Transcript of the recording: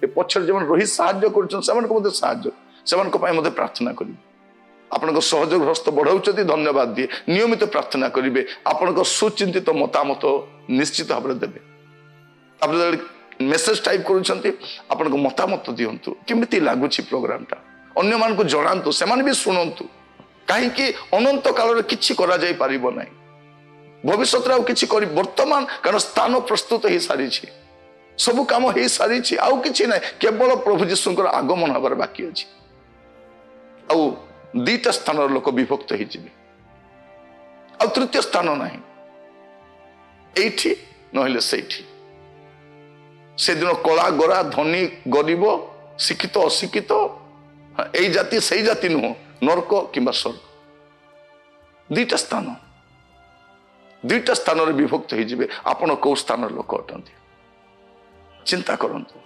ए पछर जे रही साहाय्य करुछन सेमानक मते साहाय्य सेमानक पय मते प्रार्थना करिवे आपनक सहयोग हस्त बढ़ाउछथि धन्यवाद दिए नियमित प्रार्थना करिवे आपनक सुचिंतित मतामत निश्चित भाबरे देबे तापर मेसेज टाइप करुछन्ति आपनक मतामत दियंतु केमिति लागुछि प्रोग्रामटा अन्य मानकु जणांतु सेमान भी सुनंतु काहे कि अनंत काल रे किछि करा जाय परिबो नै भविष्य रे किछि करि वर्तमान कारण स्थान प्रस्तुत हे सारी छी सब काम हे सारी छी आउ किछि नै केवल प्रभु जीशुंकर आगमन हबार बाकी अछि आउ दुईटा स्थान लोक विभक्त हो जिवे आ तृतीय स्थान नहीं एठी नहले सेठी से दिन कला गोरा धनी गरीब शिक्षित अशिक्षित ए जाति से जाति नुह नरक किंबा स्वर्ग दुईटा स्थान विभक्त हो जिवे आपण कौ स्थान लोक अटंती चिंता करंतु।